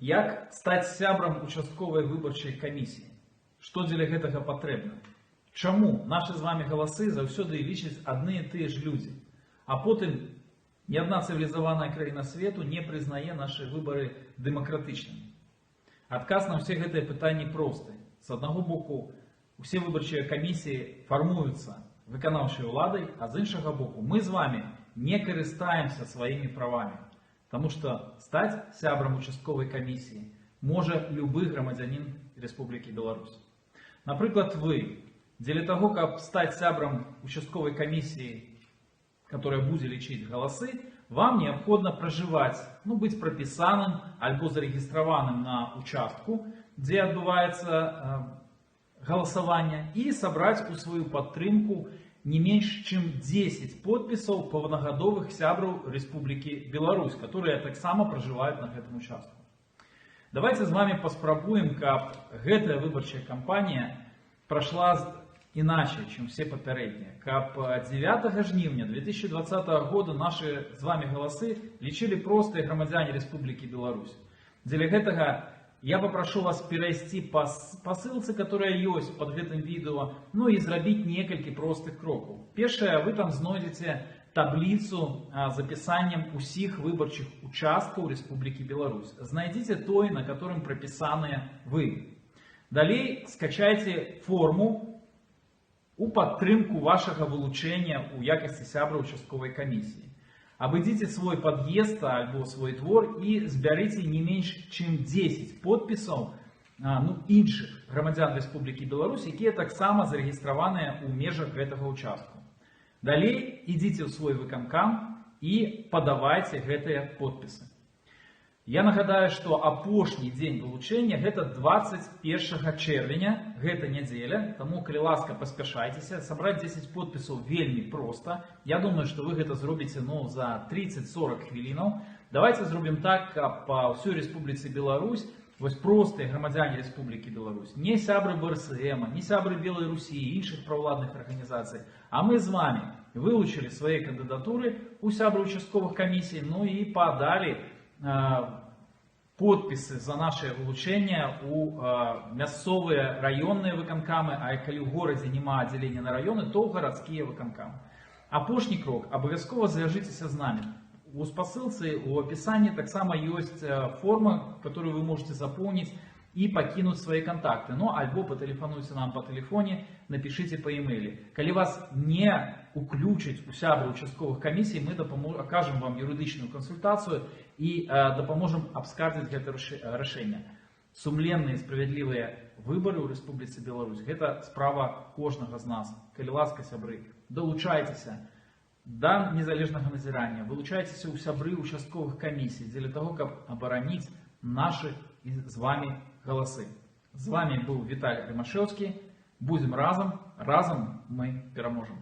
Як стаць сябрам участковай выбарчай камісіі? Што дзеля гэтага патрэбна? Чаму нашы з вами галасы заўсёды лічаць адны і тыя ж людзі, а потым ні адна цывілізаваная краіна свету не прызнае нашы выбары дэмакратычнымі? Адказ на ўсе гэтыя пытанні просты. З аднаго боку, усе выбарчыя камісіі фармуюцца выканаўчай уладай, а з іншага боку, мы з вами не карыстаемся сваімі правамі. Потому что стать сябрам участковой комиссии может любой громадянин Республики Беларусь. Например, вы, для того, как стать сябрам участковой комиссии, которая будет лечить голосы, вам необходимо проживать, быть прописанным альбо зарегистрованным на участку, где отбывается голосование, и собрать у свою подтримку не меньше, чем 10 подписов паўнагадовых сябраў Республики Беларусь, которые так само проживают на этом участку. Давайте с вами паспрабуем, как гэтая выборчая кампания прошла иначе, чем все попередние. Как 9 жнівня 2020 года наши с вами голосы лічылі простые громадяне Республики Беларусь. Для гэтага я попрошу вас перейти по ссылке, которая есть под этим видео, и сделать несколько простых кроков. Первое, вы там найдете таблицу с записанием усіх выборчих участков Республики Беларусь. Знайдите той, на котором прописаны вы. Далее скачайте форму у подтрымку вашего вылучения у якости сябра участковой комиссии. Обойдите свой подъезд альбо свой двор и збярыце не меньше, чем 10 подписов іншых громадян Республики Беларусь, якія таксама зарегістраваныя ў межах гэтага участку. Далей идите в свой выканкам и подавайте гэтыя подписы. Я нагадаю, что апошні дзень вылучэння гэта 21 чэрвеня, гэта нядзеля, таму, калі ласка, паспяшайцеся. Собрать 10 подписаў вельмі проста. Я думаю, что вы гэта зробіце за 30-40 хвілінаў. Давайте зробім так, каб па ўсёй Республіцы Беларусь вось простыя грамадзяне Республікі Беларусь, не сябры БРСМ, не сябры Белой Руси і іншых праваладных арганізацый, а мы з вами вылучылі свае кандыдатуры у сябры участковых камісій, і подали подписы за наше вылучение у мясцовые районные выканкамы, а калі ў горадзе няма аддзялення на районы, то ў гарадскія выканкамы. Апошні крок, абавязкова звяжыцеся з нами. У спасылцы, у описании таксама есть форма, которую вы можете заполнить и покинуть свои контакты. Альбо потелефонуйте нам по телефоне, напишите по имейлу. Калі вас не уключить у сябры участковых комиссий, мы окажем вам юридичную консультацию и допоможем обскардзіць гэта рашэнне. Сумленные, справедливые выборы ў Республіцы Беларусь – гэта справа кожнага з нас. Калі ласка, сябры, долучайтеся до незалежнага назірання, вылучайтеся ў сябры участковых комиссий для того, каб абараніць наши з вами голосы. З вами был Виталий Римашевский. Будем разом мы пераможем.